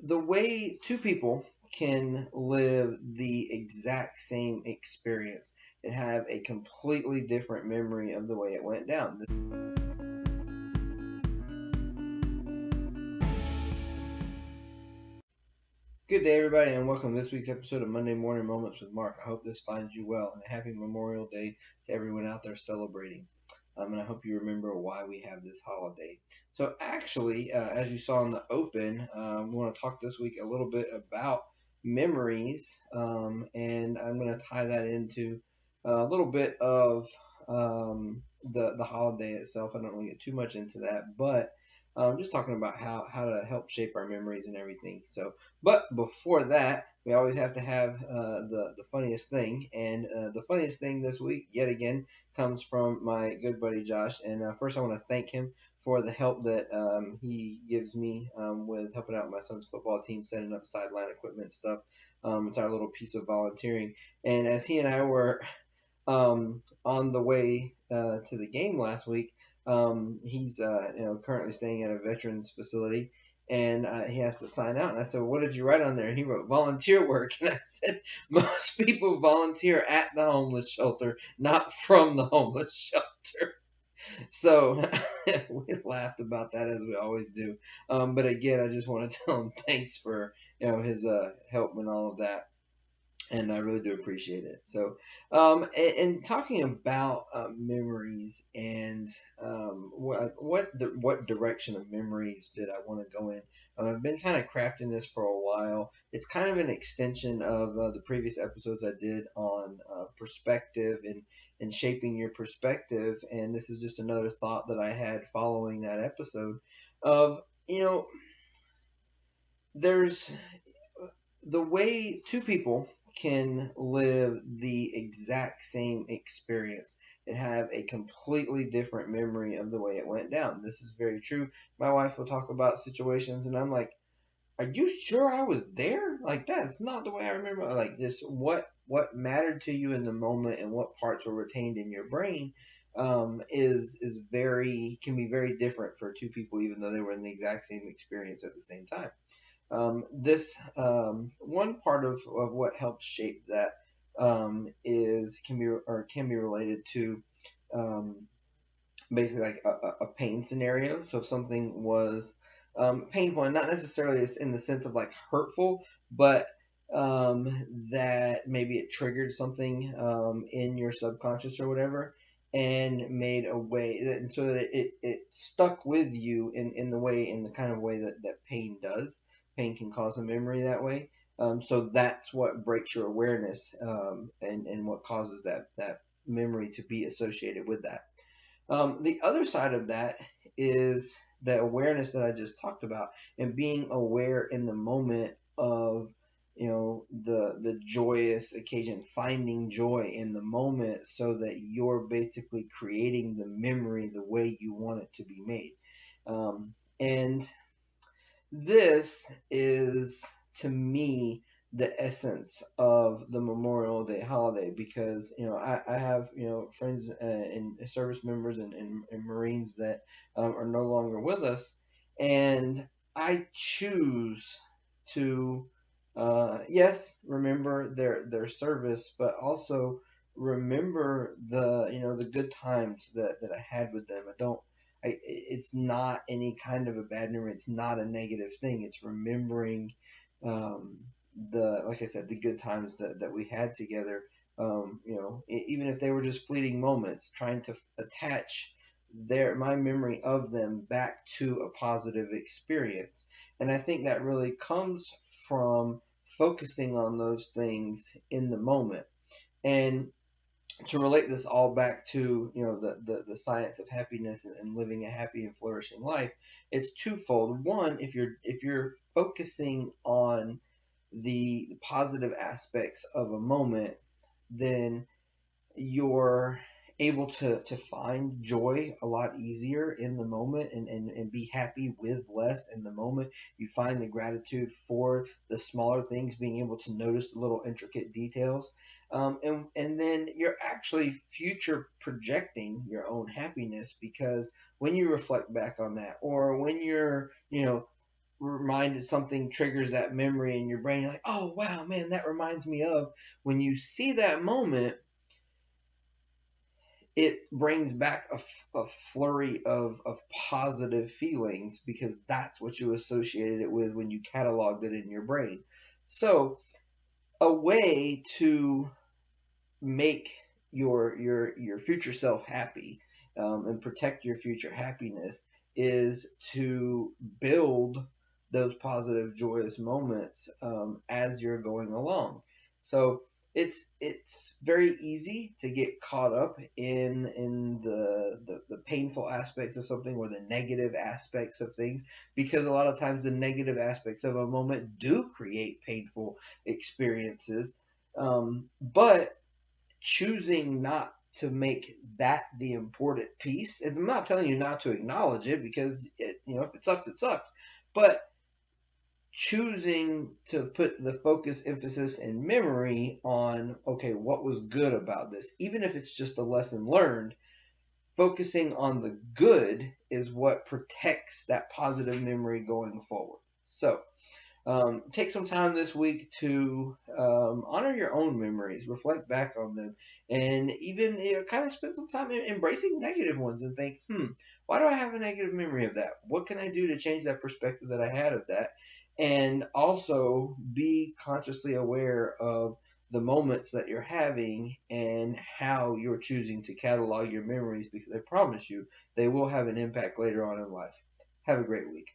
the way two people can live the exact same experience and have a completely different memory of the way it went down. Good day, everybody, and welcome to this week's episode of Monday Morning Moments with Mark. I hope this finds you well, and a happy Memorial Day to everyone out there celebrating. And I hope you remember why we have this holiday. So, actually, as you saw in the open, we want to talk this week a little bit about memories, and I'm going to tie that into a little bit of the holiday itself. I don't want to get too much into that, but just talking about how to help shape our memories and everything. So, but before that, we always have to have the funniest thing, and the funniest thing this week, yet again, comes from my good buddy Josh. And first, I want to thank him for the help that he gives me with helping out my son's football team, setting up sideline equipment stuff. It's our little piece of volunteering. And as he and I were on the way to the game last week, he's currently staying at a veterans facility, and he has to sign out. And I said, "What did you write on there?" And he wrote volunteer work. And I said, "Most people volunteer at the homeless shelter, not from the homeless shelter." So we laughed about that, as we always do. But again, I just want to tell him thanks for his help and all of that, and I really do appreciate it. So, and talking about memories and what direction of memories did I want to go in? I've been kind of crafting this for a while. It's kind of an extension of the previous episodes I did on perspective and shaping your perspective. And this is just another thought that I had following that episode of there's the way two people can live the exact same experience and have a completely different memory of the way it went down. This is very true. My wife will talk about situations, and I'm like, "Are you sure I was there? Like, that's not the way I remember." Like, this, what mattered to you in the moment and what parts were retained in your brain is very can be very different for two people, even though they were in the exact same experience at the same time. This one part of what helps shape that is can be related to um, basically like a pain scenario. So if something was painful, and not necessarily in the sense of like hurtful, but that maybe it triggered something in your subconscious or whatever, and made a way and so that it stuck with you in the kind of way that pain does. Pain can cause a memory that way. So that's what breaks your awareness, and what causes that memory to be associated with that. The other side of that is the awareness that I just talked about, and being aware in the moment of the joyous occasion, finding joy in the moment, so that you're basically creating the memory the way you want it to be made. And this is, to me, the essence of the Memorial Day holiday, because I have friends and service members and Marines that are no longer with us, and I choose to yes, remember their service, but also remember the good times that I had with them. It's not any kind of a bad memory. It's not a negative thing. It's remembering um, like I said, the good times that we had together. Even if they were just fleeting moments, trying to attach my memory of them back to a positive experience. And I think that really comes from focusing on those things in the moment. And to relate this all back to the science of happiness and living a happy and flourishing life, it's twofold. One, if you're focusing on the positive aspects of a moment, then you're able to find joy a lot easier in the moment, and be happy with less in the moment. You find the gratitude for the smaller things, being able to notice the little intricate details. And then you're actually future projecting your own happiness, because when you reflect back on that, or when you're reminded, something triggers that memory in your brain. You're like, oh wow, man, that reminds me of. When you see that moment, it brings back a flurry of positive feelings, because that's what you associated it with when you cataloged it in your brain. So a way to make your future self happy, and protect your future happiness, is to build those positive, joyous moments, as you're going along. So it's very easy to get caught up in the painful aspects of something, or the negative aspects of things, because a lot of times the negative aspects of a moment do create painful experiences. But choosing not to make that the important piece. And I'm not telling you not to acknowledge it, because if it sucks, it sucks. But choosing to put the focus, emphasis, and memory on, okay, what was good about this, even if it's just a lesson learned. Focusing on the good is what protects that positive memory going forward. So take some time this week to honor your own memories, reflect back on them, and even kind of spend some time embracing negative ones, and think, why do I have a negative memory of that? What can I do to change that perspective that I had of that? And also be consciously aware of the moments that you're having, and how you're choosing to catalog your memories, because I promise you they will have an impact later on in life. Have a great week.